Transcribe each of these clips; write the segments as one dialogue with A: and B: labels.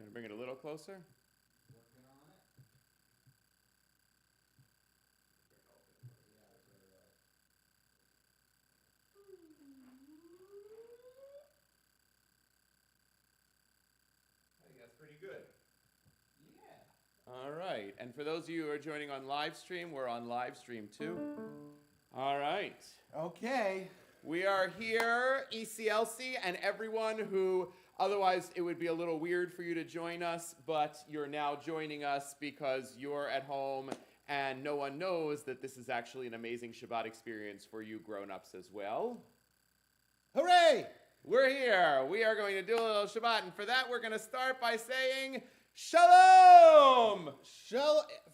A: to bring it a little closer.
B: Working on it.
A: I think that's pretty good.
B: Yeah.
A: All right. And for those of you who are joining on live stream, we're on live stream too. All right.
B: Okay.
A: We are here, ECLC, and everyone who otherwise it would be a little weird for you to join us, but you're now joining us because you're at home and no one knows that this is actually an amazing Shabbat experience for you grown-ups as well.
B: Hooray!
A: We're here. We are going to do a little Shabbat, and for that we're going to start by saying Shalom!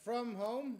B: From home?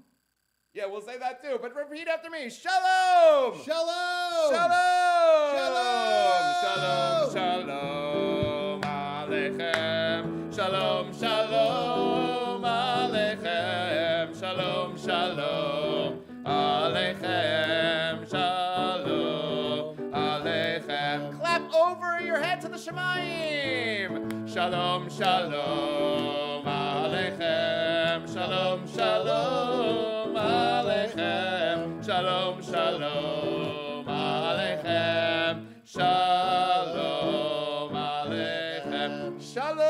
A: Yeah, we'll say that too, but repeat after me. Shalom!
B: Shalom!
A: Shalom!
B: Shalom!
A: Shalom! Shalom Aleichem! Shalom! Shalom Aleichem! Shalom! Shalom Aleichem! Shalom Aleichem! Clap over your head to the Shemayim! Shalom! Shalom Aleichem! Shalom! Shalom Aleichem! Shalom! Shalom Aleichem! Shalom Aleichem! Shalom!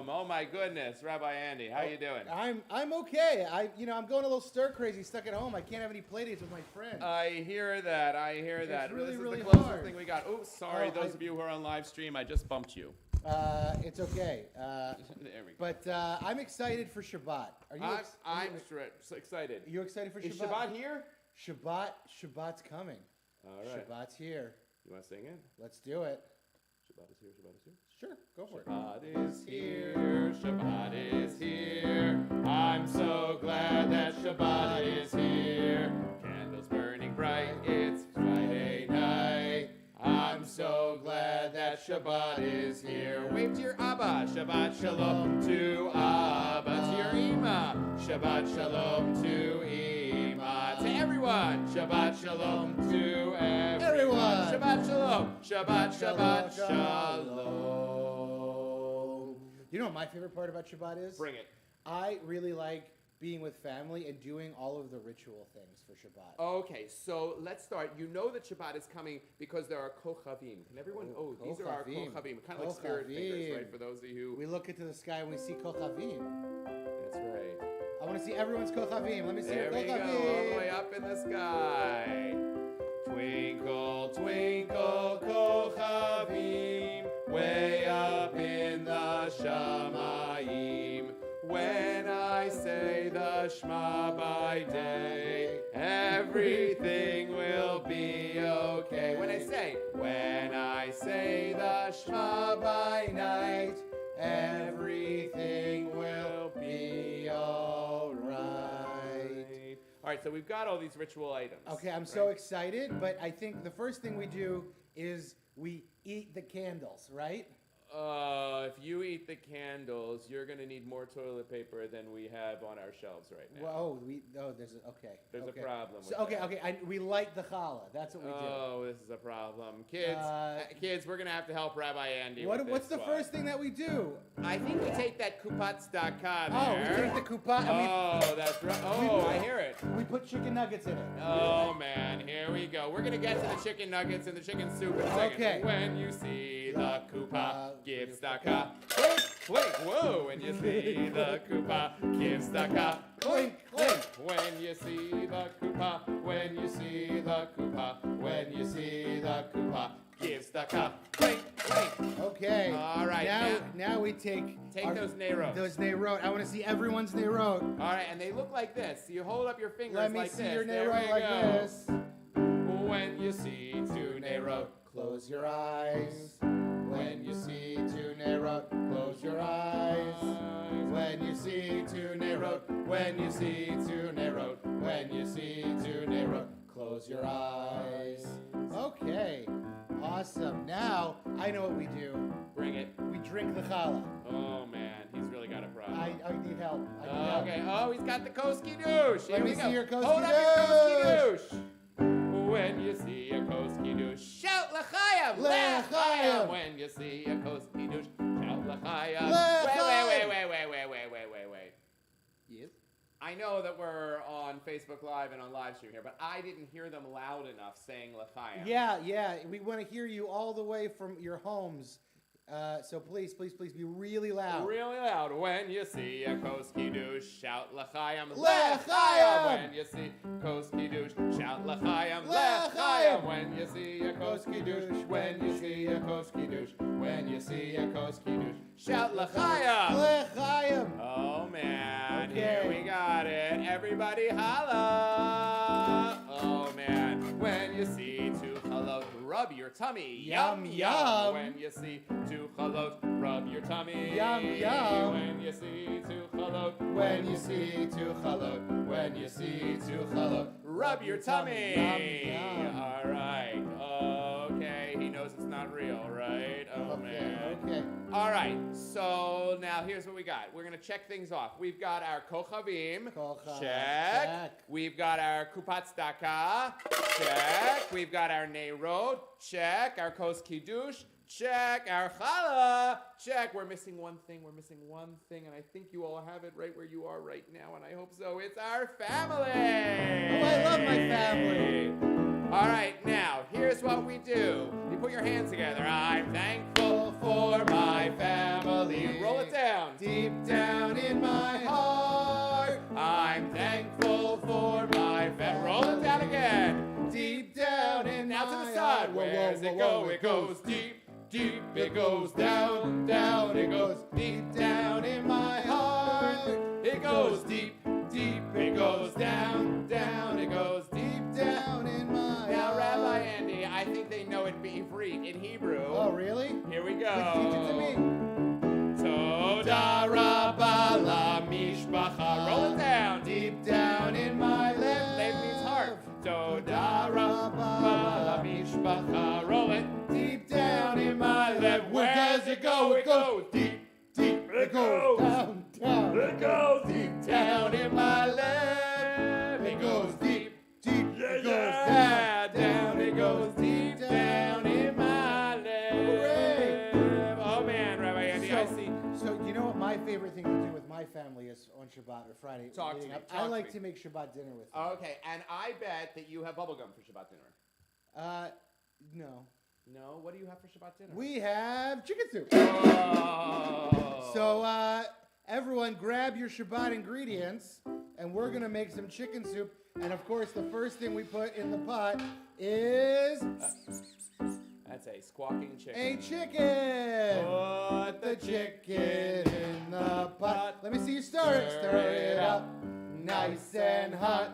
A: Oh my goodness, Rabbi Andy, how you doing?
B: I'm okay. I'm going a little stir crazy, stuck at home. I can't have any play dates with my friends.
A: I hear that.
B: It's really,
A: this is
B: really
A: the closest
B: hard.
A: thing we got. Oh, sorry, those of you who are on live stream, I just bumped you.
B: It's okay.
A: There we go.
B: But I'm excited for Shabbat. Are you?
A: I'm so excited.
B: Are you excited for Shabbat?
A: Is Shabbat here?
B: Shabbat's coming.
A: All right.
B: Shabbat's here.
A: You want to sing it?
B: Let's do it.
A: Shabbat is here. Shabbat is here.
B: Sure, go for it.
A: Shabbat is here, Shabbat is here. I'm so glad that Shabbat is here. Candles burning bright, it's Friday night. I'm so glad that Shabbat is here. Wave to your Abba, Shabbat Shalom to Abba, to your Ima. Shabbat Shalom to Ima. To everyone, Shabbat Shalom to everyone. Shabbat Shalom, Shabbat Shalom.
B: You know what my favorite part about Shabbat is?
A: Bring it.
B: I really like being with family and doing all of the ritual things for Shabbat.
A: Okay, so let's start. You know that Shabbat is coming because there are kochavim. Can everyone? Oh, these are our
B: Kochavim.
A: kochavim, kind of like spirit fingers,
B: Kochavim.
A: right? For those of you.
B: We look into the sky and we see kochavim.
A: That's right.
B: I want to see everyone's kochavim. Let me see
A: There
B: your
A: we go, all the
B: kochavim.
A: way up in the sky. Twinkle, twinkle, kochavim, way up in the shamayim. When I say the Shema by day, everything will be okay. When I say the Shema by night, everything will be all right. All right, so we've got all these ritual items.
B: Okay, I'm so excited, but I think the first thing we do is we eat the candles, right?
A: If you eat the candles, you're going to need more toilet paper than we have on our shelves right now.
B: Well, there's a
A: problem with
B: Okay, we light the challah. That's what we do.
A: Oh, this is a problem. Kids, we're going to have to help Rabbi Andy
B: What's
A: with
B: the
A: this
B: first thing that we do?
A: I think we take that kupat tzedakah
B: Oh,
A: there.
B: we take the kupat and
A: that's right. Oh, I hear it.
B: we put chicken nuggets in it.
A: Oh, man, here we go. We're going to get to the chicken nuggets and the chicken soup in a second.
B: Okay.
A: When you see the kupa, give tzedakah. Clink, clink. Whoa, when you see the kupa, give tzedakah.
B: Clink, clink.
A: When you see the kupa, when you see the kupa, when you see the kupa, give tzedakah. Clink, clink.
B: Okay.
A: All right.
B: Now we take
A: those neirot.
B: Those neirot. I want to see everyone's neirot.
A: All right, and they look like this. You hold up your fingers
B: Let me
A: like
B: see
A: this.
B: your
A: There
B: neirot
A: we
B: like
A: go.
B: this.
A: When you see two neirot,
B: Close your eyes. When you see two neirot, close your eyes. When you see two neirot, when you see two neirot, when you see two neirot, close your eyes. Okay, awesome. Now I know what we do.
A: Bring it.
B: We drink the challah.
A: Oh man, he's really got a problem.
B: I need help. I need help.
A: Okay. Oh, he's got the koski douche. Here
B: Let
A: we
B: me
A: go.
B: see your koski
A: Hold up your koski douche. When you see a koski douche, shout l'chaim,
B: L'chaim.
A: When you see a koski douche, shout know that we're on Facebook Live and on live stream here, but I didn't hear them loud enough saying L'chaim.
B: Yeah. We want to hear you all the way from your homes. So please be really loud.
A: Really loud. When you see a Kos Kiddush, shout L'chaim.
B: L'chaim!
A: When you see Kos Kiddush, shout L'chaim. L'chaim! When you see a Kos Kiddush, when you see a Kos Kiddush, when you see a Kos Kiddush, shout L'chaim.
B: L'chaim!
A: Oh man,
B: Okay.
A: here we got it. Everybody holla! Oh man, when you see two chalot, rub your tummy.
B: Yum, yum.
A: When you see two chalot, rub your tummy.
B: Yum, yum.
A: When you see two chalot,
B: When you see two chalot, when you see two chalot,
A: rub your tummy.
B: Yum, yum.
A: All right. Okay, he knows it's not real, right? Oh man.
B: Okay.
A: All right, so now here's what we got. We're going to check things off. We've got our Kochavim.
B: Kochav,
A: Check.
B: check.
A: We've got our Kupat Tzedakah. Check. We've got our Neirot. Check. Our Kos Kiddush. Check. Our Challah. Check. We're missing one thing. And I think you all have it right where you are right now, and I hope so. It's our family.
B: Oh, I love my family.
A: All right, now, here's what we do. You put your hands together. I'm thankful for my family. Roll it down.
B: Deep down in my heart,
A: I'm thankful for my family. Roll it down again.
B: deep down in
A: Now
B: my
A: to the
B: heart.
A: side.
B: Whoa,
A: Where does
B: whoa,
A: it
B: whoa,
A: go? It goes deep, deep. It goes down, down. It goes deep down in my heart. It goes deep, deep. It goes down, down. It goes deep
B: down in my
A: Now,
B: heart.
A: Rabbi Andy, I think they know it Ivrit in Hebrew.
B: Oh, really?
A: Here we
B: Teach it
A: go.
B: to me.
A: Toda rabba la mishpacha. Roll it down.
B: Deep down in my left.
A: Lev means heart. Toda rabba la mishpacha. Roll it.
B: Deep down in my left.
A: Where does it go? It goes deep, deep.
B: It goes down, down.
A: It goes deep down in my left. It goes deep,
B: deep.
A: It
B: It
A: goes
B: goes
A: down, down. It goes deep down in my
B: Hooray.
A: left. Oh man, Rabbi Andy, I see.
B: So you know what my favorite thing to do with my family is on Shabbat or Friday?
A: Talk to
B: leading
A: me,
B: up?
A: talk
B: I
A: to
B: like
A: me.
B: to make Shabbat dinner with them.
A: Okay, and I bet that you have bubblegum for Shabbat dinner.
B: No.
A: No? What do you have for Shabbat dinner?
B: We have chicken soup.
A: Oh.
B: So everyone grab your Shabbat ingredients, and we're going to make some chicken soup. And of course, the first thing we put in the pot is
A: That's a squawking chicken.
B: a chicken.
A: Put
B: The chicken in the pot. Let me see you stir it. Stir it up. Nice and hot.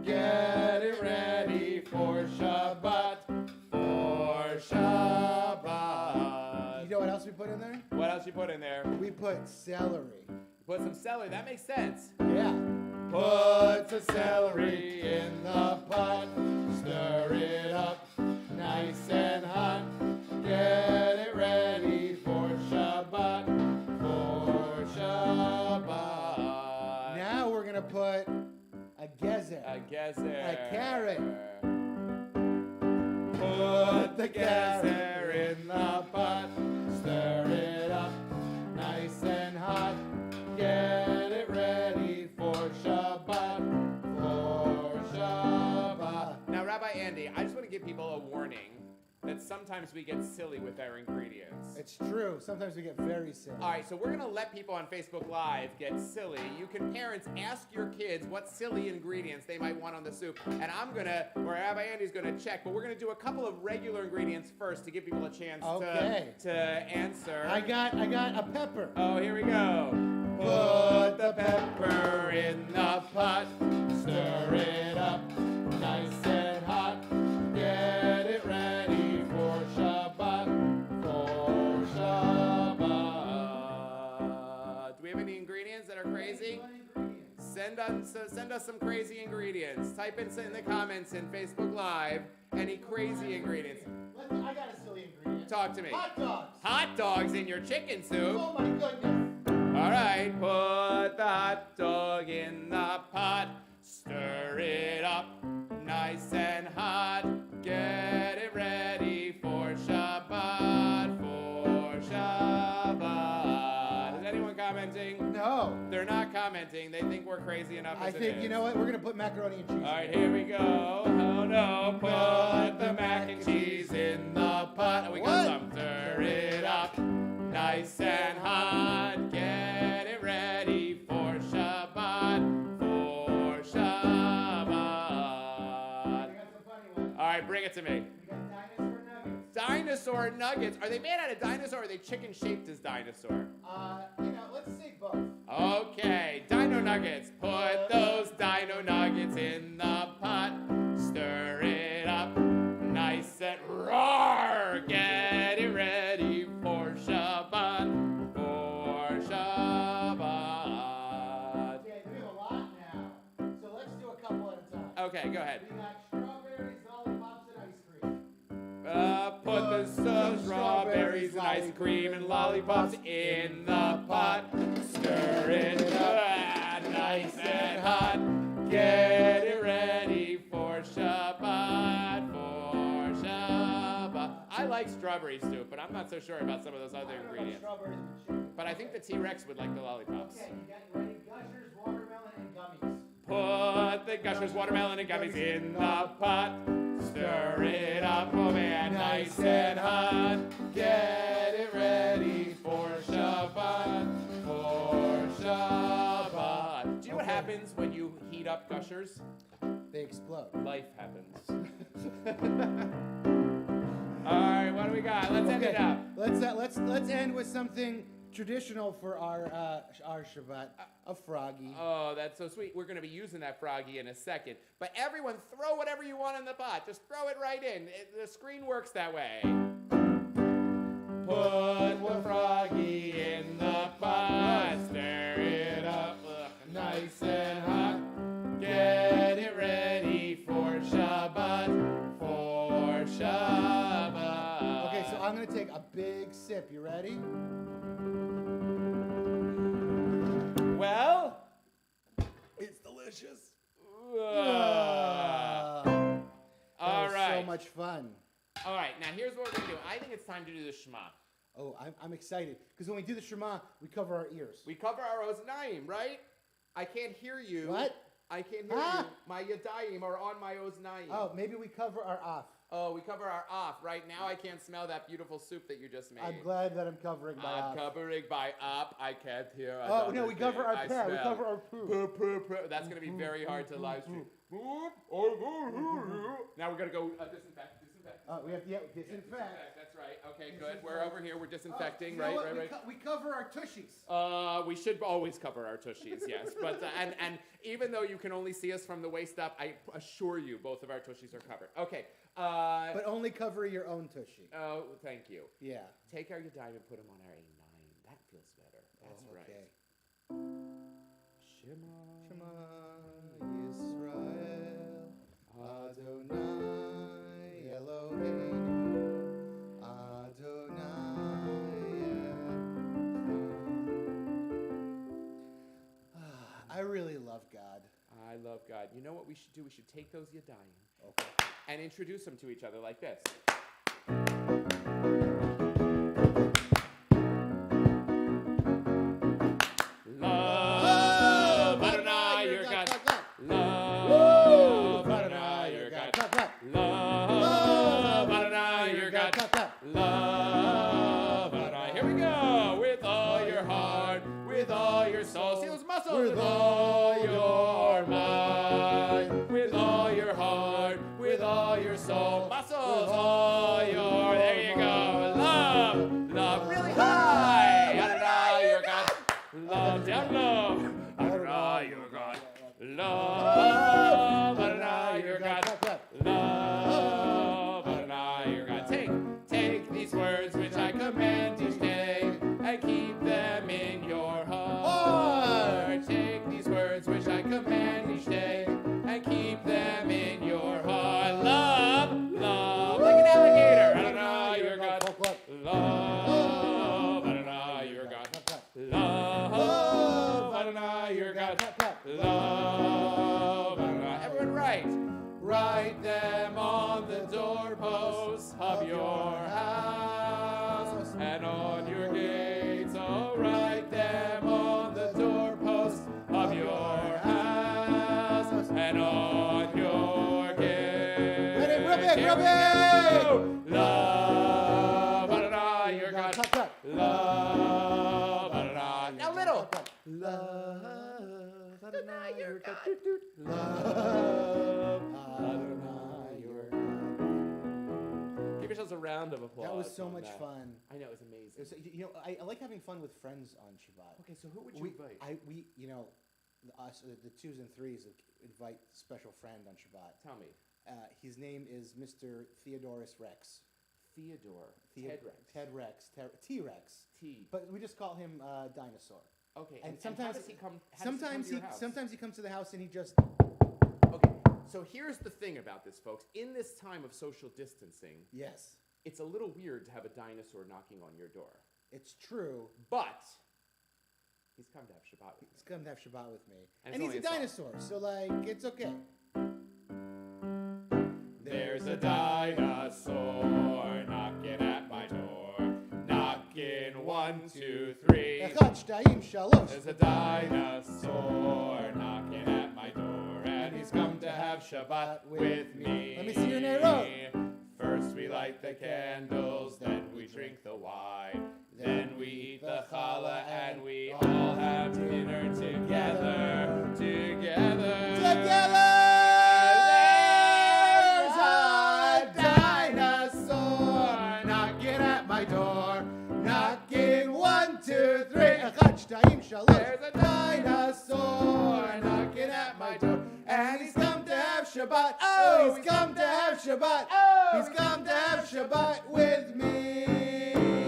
B: Get it ready for Shabbat.
A: For Shabbat.
B: You know what else we put in there?
A: What else you put in there?
B: We put celery.
A: Put some celery. That makes sense.
B: Yeah. Put the celery in the pot. Stir it up. Nice and hot. Get it ready for Shabbat. For Shabbat. Now we're going to put a gezer.
A: A gezer.
B: A carrot.
A: Put
B: the gezer in the pot. Stir it up. Nice and hot. Get it ready for Shabbat. For Shabbat.
A: Now, Rabbi Andy, I just want to give people a warning that sometimes we get silly with our ingredients.
B: It's true. Sometimes we get very silly.
A: All right, so we're going to let people on Facebook Live get silly. You can, parents, ask your kids what silly ingredients they might want on the soup. And I'm going to, or Rabbi Andy's going to check, but we're going to do a couple of regular ingredients first to give people a chance to answer.
B: I got a pepper.
A: Oh, here we go. Put the pepper in the pot. Stir it up nice and hot. Get it ready for Shabbat. For Shabbat. Do we have any ingredients that are crazy? Send us some crazy ingredients. Type in the comments in Facebook Live any crazy ingredients.
B: I got a silly ingredient.
A: Talk to me.
B: Hot dogs.
A: Hot dogs in your chicken soup.
B: Oh my goodness.
A: All right, put the hot dog in the pot. Stir it up nice and hot. Get it ready for Shabbat. For Shabbat. Is anyone commenting?
B: No.
A: They're not commenting. acting. They think we're crazy enough
B: I
A: as it
B: think,
A: is.
B: you know what? We're going to put macaroni and cheese.
A: All right, here we go. Oh no, put the mac and cheese in the pot. And we got some. Stir it up, nice and hot. Get it ready for Shabbat. For Shabbat.
B: I got some funny ones.
A: All right, bring it to me.
B: We got dinosaur nuggets.
A: Dinosaur nuggets. Are they made out of dinosaur or are they chicken shaped as dinosaur?
B: Let's say both.
A: Okay, dino nuggets. Put those dino nuggets in the pot. Stir it up, nice and roar. Get it ready for Shabbat. For Shabbat.
B: Okay, we have a lot now. So let's do a couple at a time.
A: Okay, go ahead.
B: We got strawberries, lollipops, and ice cream.
A: Put the strawberries and ice cream and lollipops in the pot. Stir it up, nice and hot. Get it ready for Shabbat, for Shabbat. I like strawberry soup, but I'm not so sure about some of those other ingredients.
B: Strawberries and chicken.
A: But I think the T-Rex would like the lollipops.
B: Okay, you got ready? Gushers, watermelon, and gummies.
A: Put the Gushers watermelon and gummies in the pot. Stir it up, oh man, nice and hot. Get it ready for Shabbat, for Shabbat. Do you know what happens when you heat up Gushers?
B: They explode.
A: Life happens. All right, what do we got? Let's end it up.
B: Let's end with something traditional for our Shabbat. A froggy.
A: Oh, that's so sweet. We're going to be using that froggy in a second. But everyone, throw whatever you want in the pot. Just throw it right in. The screen works that way. Put the froggy in the pot. Stir it up. Nice and hot. Get it ready for Shabbat. For Shabbat.
B: Okay, so I'm going to take a big sip. You ready?
A: Well, it's delicious. All right.
B: So much fun.
A: All right, now here's what we're going to do. I think it's time to do the Shema.
B: Oh, I'm excited. Because when we do the Shema, we cover our ears.
A: We cover our Oznaim, right? I can't hear you.
B: What?
A: I can't hear you. My Yadayim are on my Oznaim.
B: Oh, maybe we cover our off.
A: Oh, we cover our off. Right now I can't smell that beautiful soup that you just made.
B: I'm glad that I'm covering my off.
A: I'm covering by up. I can't hear. I
B: Oh,
A: don't
B: no, we
A: understand.
B: cover our
A: I
B: poo. We
A: smell.
B: cover our poo.
A: Poo, poo, poo. That's going to be very hard to live stream. Now we're going to go disinfect.
B: We have to disinfect.
A: That's right. Okay, good. We're over here. We're disinfecting.
B: You know what?
A: Right.
B: We cover our tushies.
A: We should always cover our tushies, yes. But and even though you can only see us from the waist up, I assure you both of our tushies are covered. Okay.
B: But only cover your own tushy.
A: Oh, thank you.
B: Yeah.
A: Take our Yadayim and put them on our A9. That feels better. That's right.
B: Okay.
A: Shema.
B: Shema Yisrael Adonai Eloheinu Adonai Echad. I really love God.
A: I love God. You know what we should do? We should take those Yadayim
B: Okay.
A: and introduce them to each other like this. Love Adonai, your God. Love Adonai, your God. Love Adonai, your God. Love Adonai. Here we go. With all your heart, with all your soul. See those muscles? With all your mind, with all your heart, with all your soul. Muscles, all your. There you go. Love, really high. Adonai, your God. Love down low. Adonai, your God. Love Adonai, your God. Love Adonai, your God. Take these words which I command each day and keep them in your heart. Take these words which I command each day and keep them in your heart. Love, like an alligator. Adonai, your God. Love Adonai, your God. Love Adonai, your God. Love Adonai. Everyone write them on the doorposts of your house and on your gates. Oh, write them on the doorposts of your
B: big,
A: here
B: real
A: we
B: big.
A: go. Love Adonai, your God.
B: Cut.
A: Love Adonai. Now little.
B: Love
A: Adonai, your God.
B: Love Adonai, your God.
A: Give yourselves a round of applause.
B: That was so
A: on
B: much
A: that.
B: fun.
A: I know, it was amazing.
B: It was, I like having fun with friends on Shabbat.
A: Okay, so who would you invite?
B: Us, the twos and threes, invite special friend on Shabbat.
A: Tell me.
B: His name is Mr. Theodorus Rex.
A: Theodore. Ted Rex.
B: Ted Rex. T-Rex.
A: T.
B: But we just call him Dinosaur.
A: Okay,
B: And
A: how
B: sometimes
A: does he come?
B: Sometimes he comes to the house and he just.
A: Okay, so here's the thing about this, folks. In this time of social distancing,
B: Yes,
A: it's a little weird to have a dinosaur knocking on your door.
B: it's true.
A: But he's come to have Shabbat with
B: He's
A: me.
B: come to have Shabbat with me,
A: And
B: and
A: it's
B: he's a
A: only a song.
B: dinosaur, so like it's okay.
A: There's a dinosaur knocking at my door. Knocking 1, 2, 3.
B: Echad, shtayim, shalosh.
A: There's a dinosaur knocking at my door, and he's come to have Shabbat with me.
B: Let me see your Nerot.
A: First we light the candles, then we drink the wine, then we eat the challah, and we all have dinner together.
B: There's a dinosaur knocking at my door. Knocking 1, 2, 3. Echad, shtayim, shalosh.
A: There's a
B: dinosaur knocking at my door, and he's come to have Shabbat. Oh, he's come to have Shabbat.
A: Oh,
B: He's come to have Shabbat with me.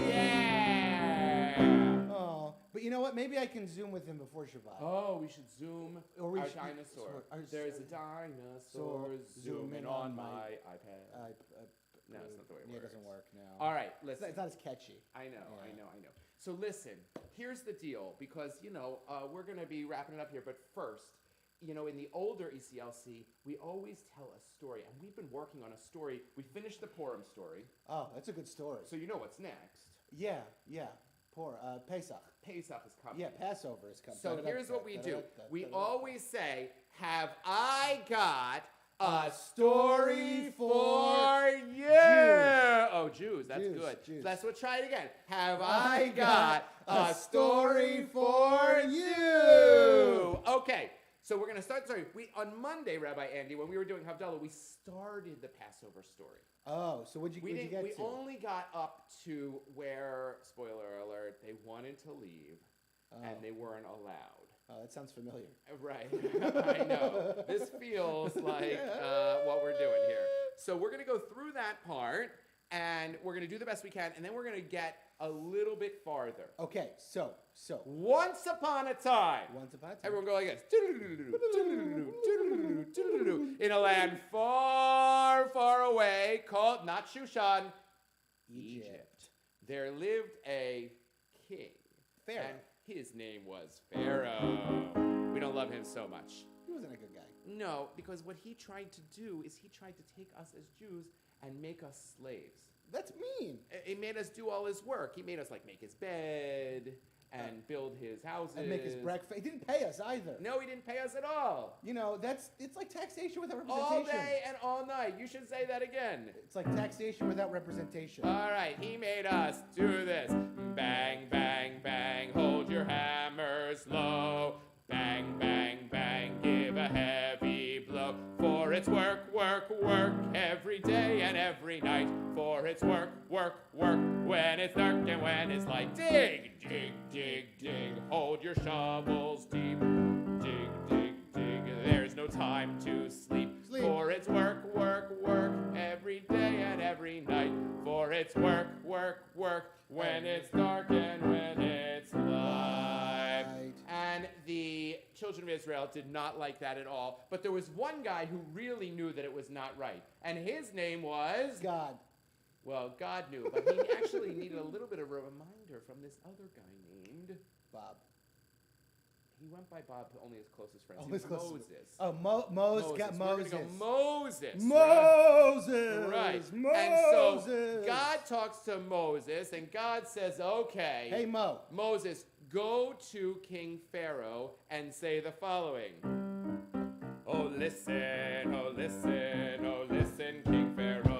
A: Yeah.
B: Oh, but you know what? Maybe I can Zoom with him before Shabbat.
A: Oh, we should zoom
B: Or we
A: our
B: should-
A: dinosaur.
B: our-
A: There's a dinosaur zooming on my iPad. No, it's not the way it
B: It
A: works.
B: doesn't work now.
A: All right,
B: It's
A: listen.
B: not as catchy.
A: I know.
B: Yeah.
A: So listen, here's the deal, because, we're going to be wrapping it up here, but first, in the older ECLC, we always tell a story, and we've been working on a story. We finished the Purim story,
B: Oh, that's a good story.
A: so you know what's next.
B: Yeah. Poor Pesach.
A: Pesach is coming.
B: Yeah, Passover is coming.
A: So here's what we do. We always say, have I got a story for you? Oh, Jews, that's
B: Jews,
A: good.
B: Jews.
A: Let's try it again. Have I got a story
B: for
A: you? Okay, so we're going to start the story. On Monday, Rabbi Andy, when we were doing Havdalah, we started the Passover story.
B: Oh, so what'd you get
A: We
B: to?
A: only got up to where, spoiler alert, they wanted to leave, and they weren't allowed.
B: Oh, that sounds familiar.
A: Right, I know. This feels like what we're doing here. So we're going to go through that part, and we're going to do the best we can, and then we're going to get a little bit farther.
B: Okay, so
A: Once upon a time.
B: once upon a time.
A: Everyone go like this. In a land far, far away called, not Shushan, Egypt. There lived a king.
B: Pharaoh.
A: And his name was Pharaoh. We don't love him so much.
B: He wasn't a good guy.
A: No, because what he tried to do is he tried to take us as Jews and make us slaves.
B: That's mean.
A: He made us do all his work. He made us make his bed and build his houses.
B: And make his breakfast. He didn't pay us either.
A: No, he didn't pay us at all.
B: It's like taxation without representation.
A: All day and all night. You should say that again.
B: It's like taxation without representation.
A: All right, he made us do this. Bang, bang, bang, hold your hammers low. Bang, bang, bang, give a heavy blow. For it's work, work, work, every day and every night. For it's work, work, work, when it's dark and when it's light. Dig, dig, dig, dig, hold your shovels deep. Dig, dig, dig, there's no time to sleep. For it's work, work, work, every day and every night. For it's work, work, work, when it's dark and when it's light. And the children of Israel did not like that at all. But there was one guy who really knew that it was not right. And his name was...
B: God.
A: Well, God knew, but he actually needed a little bit of a reminder from this other guy named...
B: Bob.
A: He went by Bob, only his closest friends.
B: Oh,
A: He was
B: his closest-
A: Moses.
B: Oh, Moses.
A: We're
B: Moses.
A: gonna go Moses.
B: Moses.
A: Right.
B: Moses.
A: And so God talks to Moses, and God says, okay.
B: Hey, Mo.
A: Moses, go to King Pharaoh and say the following. Oh, listen, King Pharaoh.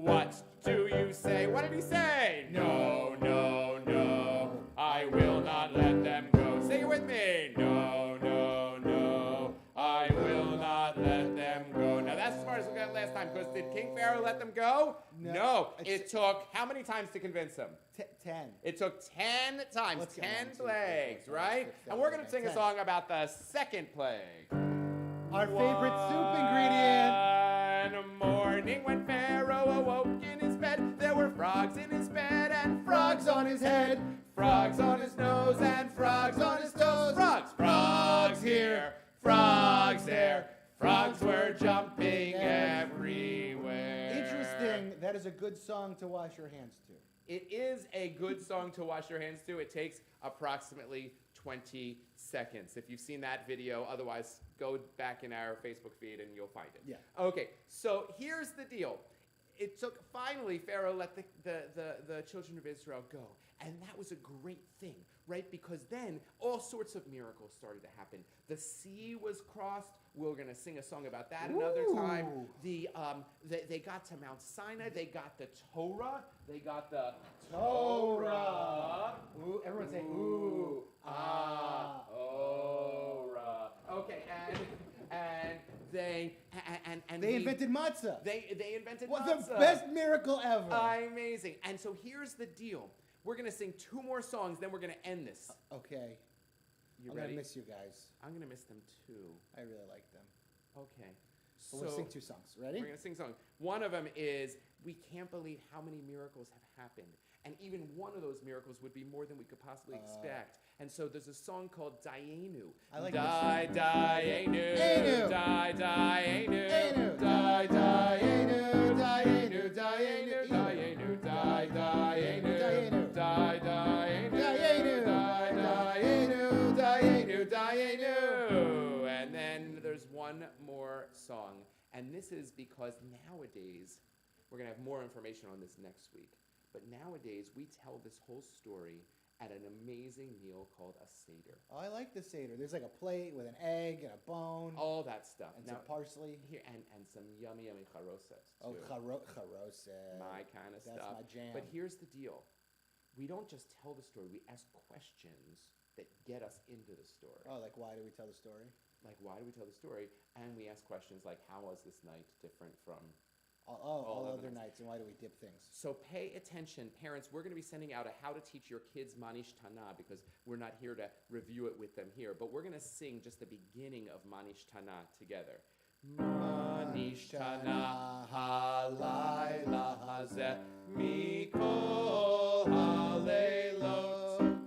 A: What do you say? What did he say? No, no, no, I will not let them go. Say it with me. No, no, no, I will not let them go. Now that's as far as we got last time, because did King Pharaoh let them go? No. It took how many times to convince him?
B: 10.
A: It took 10 times,
B: Let's get
A: 10
B: 1, 2, 3, 4,
A: plagues,
B: 5,
A: right?
B: 6, 7,
A: And we're going to
B: 8,
A: sing a
B: 10.
A: song about the second plague.
B: Our favorite soup ingredient.
A: One morning when Pharaoh awoke in his bed, there were frogs in his bed and frogs on his head, frogs on his nose and frogs on his toes. Frogs, frogs here, frogs there, frogs were jumping everywhere.
B: Interesting. That is a good song to wash your hands to.
A: It is a good song to wash your hands to. It takes approximately 20 seconds. If you've seen that video, otherwise go back in our Facebook feed and you'll find it.
B: Yeah.
A: Okay, so here's the deal. It took, finally, Pharaoh let the children of Israel go. And that was a great thing, right? Because then all sorts of miracles started to happen. The sea was crossed. We're going to sing a song about that another time. They got to Mount Sinai. They got the Torah. They got the Torah.
B: Ooh, everyone say ooh.
A: Torah. Okay, and they
B: invented matzah.
A: They invented
B: What
A: matzah.
B: the best miracle ever.
A: Amazing. And so here's the deal. We're going to sing 2 more songs, then we're going to end this.
B: Okay.
A: You
B: I'm
A: ready?
B: gonna miss you guys.
A: I'm going to miss them too.
B: I really like them.
A: Okay.
B: But we'll sing 2 songs. Ready?
A: We're going to sing a song. One of them is, we can't believe how many miracles have happened. And even one of those miracles would be more than we could possibly expect. And so there's a song called Dayenu.
B: I like
A: Dayenu.
B: Dayenu.
A: Dayenu.
B: Dayenu.
A: Dayenu. Dayenu. Dayenu. Dayenu. Dayenu. And then there's one more song. And this is because nowadays, we're going to have more information on this next week. But nowadays, we tell this whole story at an amazing meal called a Seder.
B: Oh, I like the Seder. There's like a plate with an egg and a bone.
A: All that stuff.
B: And some parsley.
A: Here, and some yummy, yummy charosets, too.
B: Oh, charoset.
A: My kind of stuff.
B: That's my jam.
A: But here's the deal. We don't just tell the story. We ask questions that get us into the story.
B: Oh, like why do we tell the story?
A: Like, why do we tell the story? And we ask questions like, how was this night different from
B: all other nights, and why do we dip things?
A: So pay attention. Parents, we're going to be sending out a how to teach your kids Manish Tana, because we're not here to review it with them here. But we're going to sing just the beginning of Manish Tana together. Manish Tana halayla hazeh mikol halelot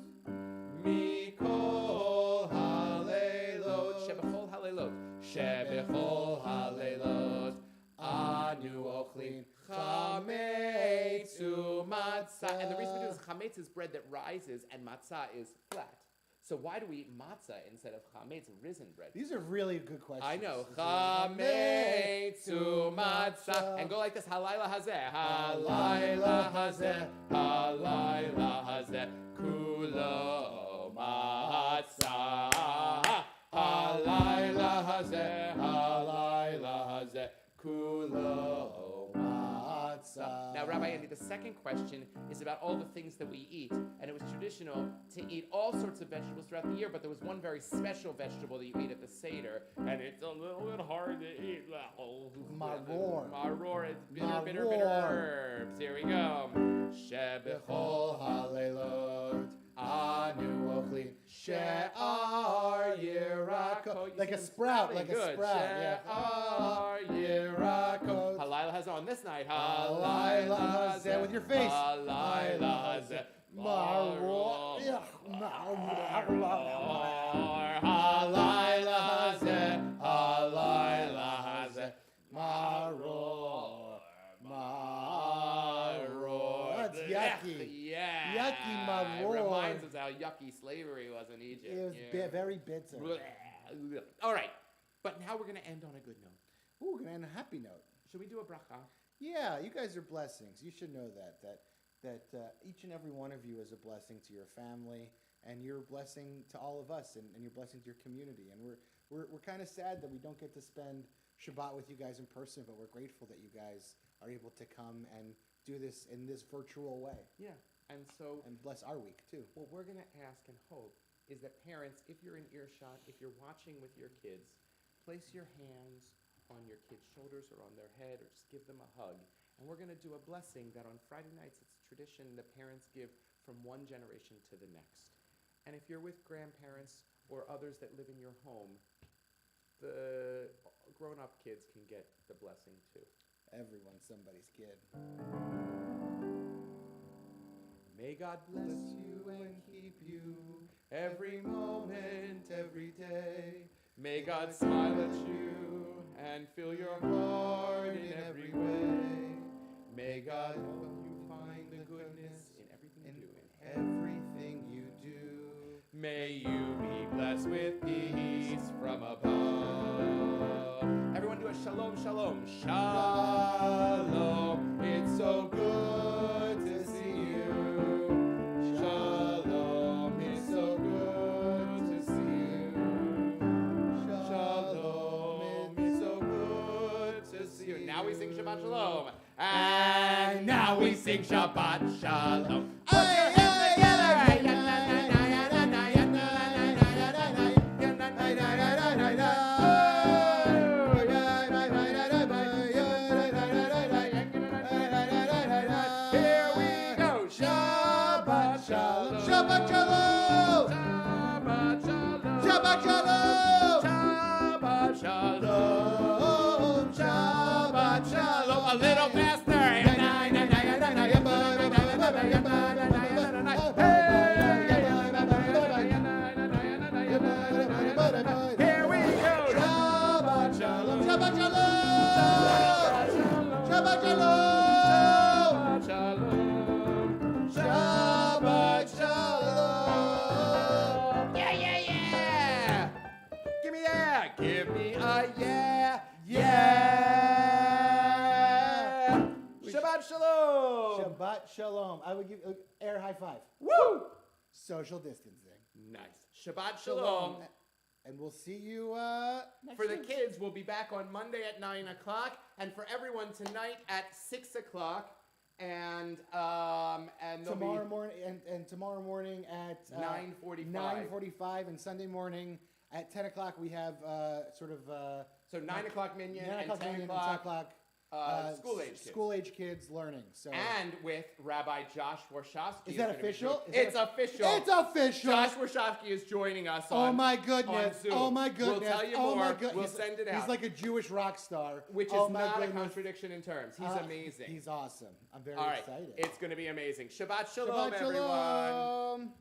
A: mikol halelot shebechol halelot shebechol halelot anu ochlin chametz u'matzah. And the reason we do this, chametz is bread that rises and matzah is flat. So why do we eat matzah instead of chametz, risen bread?
B: These are really good questions.
A: I know. Chametz u'matzah. And go like this. Halayla hazeh. Halayla hazeh. Halayla hazeh. Kulo matzah. Halayla hazeh. Halayla hazeh. Kulo matzah. Now, Rabbi Andy, the second question is about all the things that we eat. And it was traditional to eat all sorts of vegetables throughout the year, but there was one very special vegetable that you eat at the Seder, and it's a little bit hard to eat.
B: Maror.
A: Maror. It's bitter herbs. Here we go. Shebechol halelot anu ochlin she'ar yirakot.
B: Like a sprout, like a sprout.
A: She'ar yirakot. Halayla hazeh on this night.
B: Halayla hazeh with your face.
A: Halayla hazeh.
B: Maror.
A: Halayla hazeh. Halayla hazeh.
B: Maror. That's yucky.
A: Yeah.
B: Yucky maror.
A: It reminds us how yucky slavery was in Egypt.
B: It was very bitter.
A: All right. But now we're going to end on a good note.
B: Ooh, we're going to end on a happy note.
A: Should we do a bracha?
B: Yeah, you guys are blessings. You should know that each and every one of you is a blessing to your family, and you're a blessing to all of us, and you're a blessing to your community. And we're kind of sad that we don't get to spend Shabbat with you guys in person, but we're grateful that you guys are able to come and do this in this virtual way.
A: Yeah. And so
B: And bless our week, too.
A: what we're going to ask and hope is that parents, if you're in earshot, if you're watching with your kids, place your hands on your kids' shoulders or on their head, or just give them a hug. And we're going to do a blessing that on Friday nights, it's tradition the parents give from one generation to the next. And if you're with grandparents or others that live in your home, the grown-up kids can get the blessing too.
B: Everyone's somebody's kid.
A: May God bless you and keep you every moment, every day. May God smile at you and fill your heart in every way. May God help you find the goodness in everything you do.
B: Everything you do.
A: May you be blessed with peace from above. Everyone do a shalom, shalom. Shalom. It's so good to see you. Shalom. It's so good to see you. Shalom. It's so good to see you. Now we sing Shabbat Shalom. And now we sing Shabbat Shalom. Hey, hey,
B: Shabbat Shalom!
A: Shabbat Shalom!
B: Shabbat Shalom!
A: Shabbat Shalom! Shabbat Shalom! A little faster! Here we go! Shabbat Shalom!
B: Shabbat Shalom! Shabbat Shalom!
A: Shabbat Shalom!
B: Shabbat Shalom!
A: Yeah, yeah, yeah! Give me yeah! Give me a yeah! Yeah! Shabbat Shalom!
B: Shabbat Shalom. I would give air high five.
A: Woo!
B: Social distancing.
A: Nice. Shabbat Shalom.
B: And we'll see you next
A: For the
B: week.
A: kids, we'll be back on Monday at 9 o'clock, and for everyone tonight at 6 o'clock, and
B: Tomorrow morning and tomorrow morning at
A: 9:45.
B: 9:45, and Sunday morning at 10 o'clock we have
A: So 9 o'clock minyan
B: 9
A: and
B: o'clock
A: 10
B: minyan and
A: o'clock
B: 10 o'clock
A: school-age kids.
B: school-age kids learning. So
A: And with Rabbi Josh Warshawski.
B: is that
A: gonna be
B: official?
A: joining- It's official.
B: It's official.
A: Josh Warshawski is joining us on
B: Oh my goodness!
A: on Zoom.
B: Oh my goodness!
A: We'll tell you
B: oh
A: more.
B: My goodness.
A: We'll send it out.
B: He's like a Jewish rock star,
A: Which is
B: oh my
A: not a
B: goodness.
A: contradiction in terms. He's amazing.
B: He's awesome. I'm very
A: All right.
B: excited.
A: It's going to be amazing. Shabbat Shalom,
B: Shabbat
A: everyone.
B: Shalom.